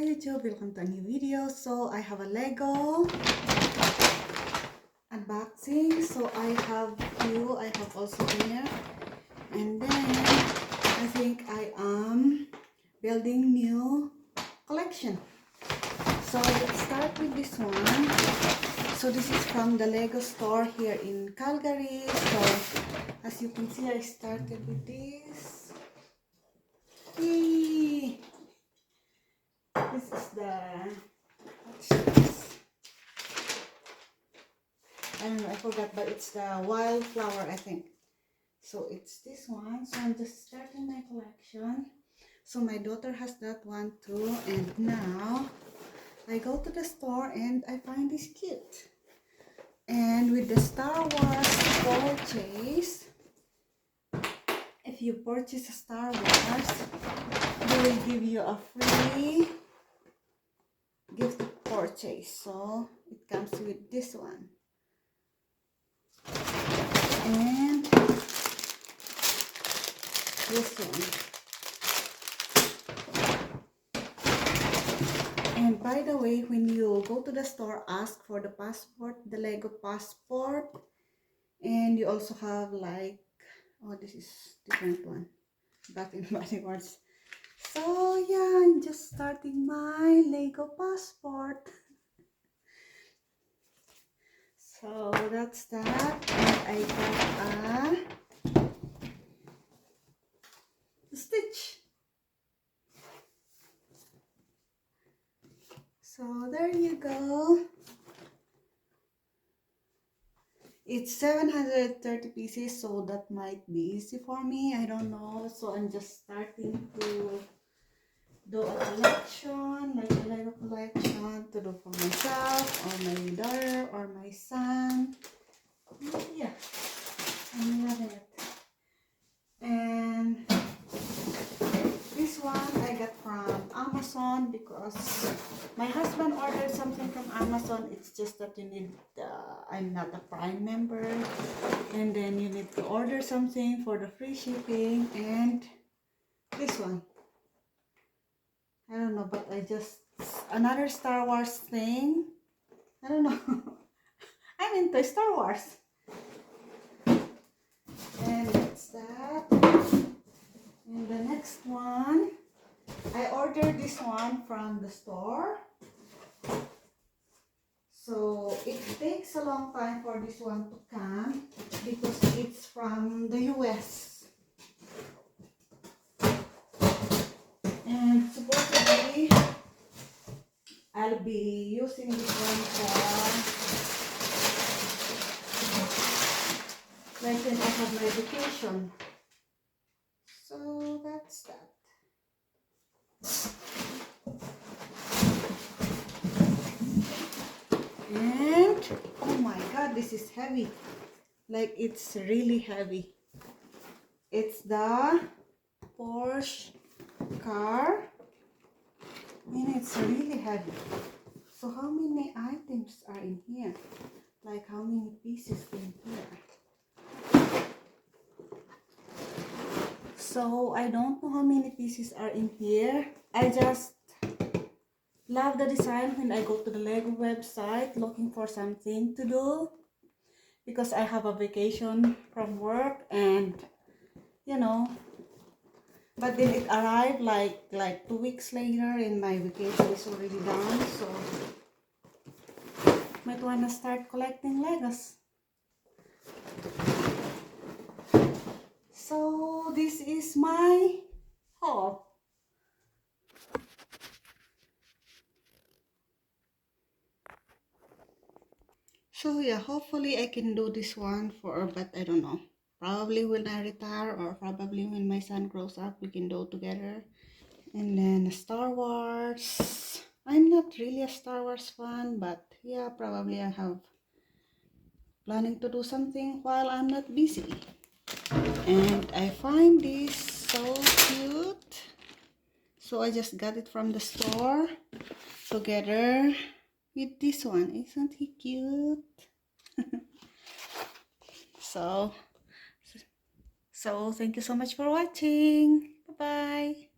YouTube, welcome to a new video. So I have a Lego unboxing. So I have also here, and then I think I am building new collection. So let's start with this one. So this is from the Lego store here in Calgary. So as you can see, I started with this. Yay! This is the, what's this? I don't know, I forgot, but it's the wildflower, I think. So it's this one. So I'm just starting my collection. So my daughter has that one too. And now I go to the store and I find this cute. And with the Star Wars purchase, if you purchase a Star Wars, they will give you a free gift purchase. So it comes with this one and this one. And by the way, when you go to the store, ask for the passport, the Lego passport, and you also have like, oh, this is different one, back in body words. So yeah, I'm just starting my Lego passport. So that's that. And I got a stitch. So there you go. It's 730 pieces, so that might be easy for me. I don't know. So I'm just starting to do a collection, like a Lego collection to do for myself or my daughter or my son. Yeah, I'm loving it. And this one I got from Amazon because my husband ordered something from Amazon. It's just that you need, I'm not a Prime member, and then you need to order something for the free shipping. And this one, I don't know, but I just, another Star Wars thing. I don't know. I'm into Star Wars. And that's that. And the next one, I ordered this one from the store. So it takes a long time for this one to come because it's from the US. And supposedly I'll be using this one for like when I have my vacation. So that's that. And oh my god, this is heavy. Like it's really heavy. It's the Porche car. And it's really heavy. So how many items are in here? Like how many pieces in here? So I don't know how many pieces are in here. I just love the design when I go to the Lego website looking for something to do because I have a vacation from work, and you know, but then it arrived like 2 weeks later and my vacation is already done. So might wanna start collecting Legos. So this is my haul. So yeah, hopefully I can do this one for, but I don't know. Probably when I retire or probably when my son grows up, we can do together. And then Star Wars. I'm not really a Star Wars fan, but yeah, probably I have planning to do something while I'm not busy. And I find this so cute. So I just got it from the store together with this one. Isn't he cute? So thank you so much for watching. Bye bye.